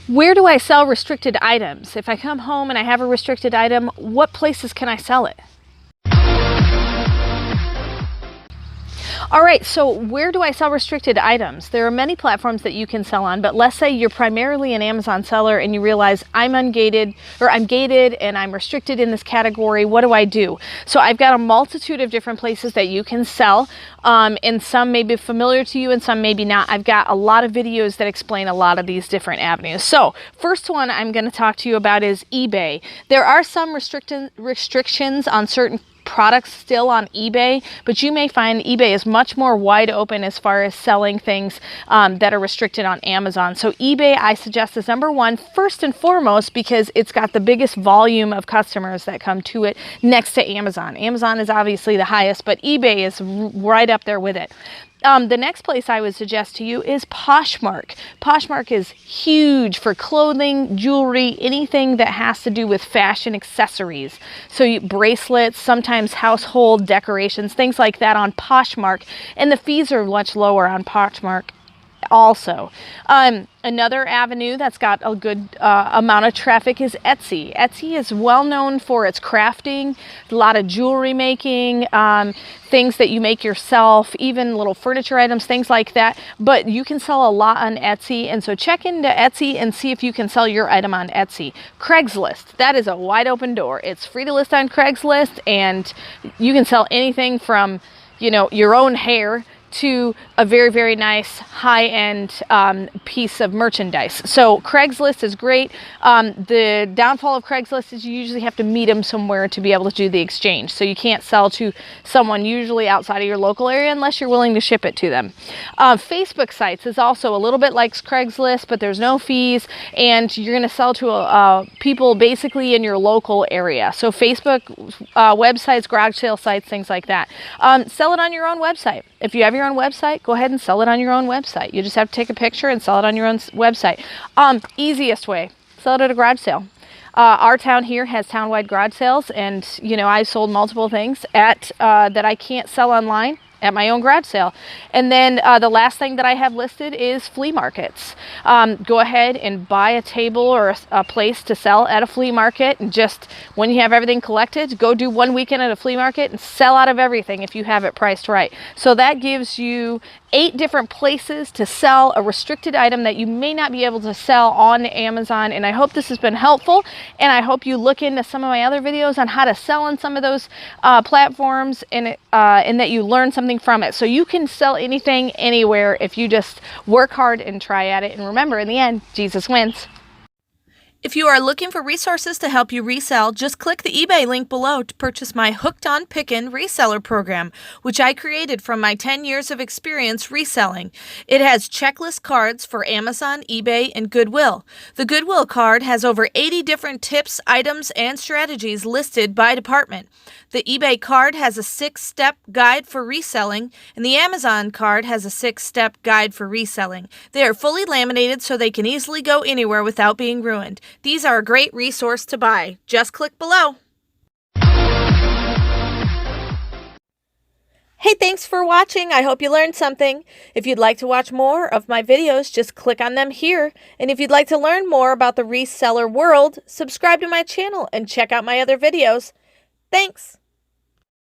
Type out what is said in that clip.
Where do I sell restricted items? If I come home and I have a restricted item, what places can I sell it? All right, so where do I sell restricted items? There are many platforms that you can sell on, but let's say you're primarily an Amazon seller and you realize I'm ungated, or I'm gated and I'm restricted in this category. What do I do? So I've got a multitude of different places that you can sell, and some may be familiar to you and some maybe not. I've got a lot of videos that explain a lot of these different avenues. So first one I'm going to talk to you about is eBay. There are some restrictions on certain products still on eBay, but you may find eBay is much more wide open as far as selling things that are restricted on Amazon. So eBay, I suggest, is number one, first and foremost, because it's got the biggest volume of customers that come to it next to Amazon. Amazon is obviously the highest, but eBay is right up there with it. The next place I would suggest to you is Poshmark. Poshmark is huge for clothing, jewelry, anything that has to do with fashion accessories. So bracelets, sometimes household decorations, things like that on Poshmark. And the fees are much lower on Poshmark also. Another avenue that's got a good amount of traffic is Etsy. Etsy is well known for its crafting, a lot of jewelry making, things that you make yourself, even little furniture items, things like that. But you can sell a lot on Etsy, and so check into Etsy and see if you can sell your item on Etsy. Craigslist, that is a wide open door. It's free to list on Craigslist, and you can sell anything from, you know, your own hair to a very, very nice high-end piece of merchandise. So Craigslist is great. The downfall of Craigslist is you usually have to meet them somewhere to be able to do the exchange. So you can't sell to someone usually outside of your local area unless you're willing to ship it to them. Facebook sites is also a little bit like Craigslist, but there's no fees, and you're going to sell to people basically in your local area. So Facebook websites, garage sale sites, things like that. Sell it on your own website. If you have your own website, go ahead and sell it on your own website. You just have to take a picture and sell it on your own website. Easiest way, sell it at a garage sale. Our town here has townwide garage sales, and you know, I've sold multiple things at that I can't sell online at my own garage sale. And then the last thing that I have listed is flea markets. Go ahead and buy a table or a place to sell at a flea market, and just when you have everything collected, go do one weekend at a flea market and sell out of everything if you have it priced right. So that gives you 8 different places to sell a restricted item that you may not be able to sell on Amazon. And I hope this has been helpful, and I hope you look into some of my other videos on how to sell on some of those platforms, and that you learn something from it. So you can sell anything anywhere if you just work hard and try at it. And remember, in the end, Jesus wins. If you are looking for resources to help you resell, just click the eBay link below to purchase my Hooked on Pickin Reseller program, which I created from my 10 years of experience reselling. It has checklist cards for Amazon, eBay, and Goodwill. The Goodwill card has over 80 different tips, items, and strategies listed by department. The eBay card has a 6-step guide for reselling, and the Amazon card has a 6-step guide for reselling. They are fully laminated so they can easily go anywhere without being ruined. These are a great resource to buy. Just click below. Hey, thanks for watching. I hope you learned something. If you'd like to watch more of my videos, just click on them here. And if you'd like to learn more about the reseller world, subscribe to my channel and check out my other videos. Thanks.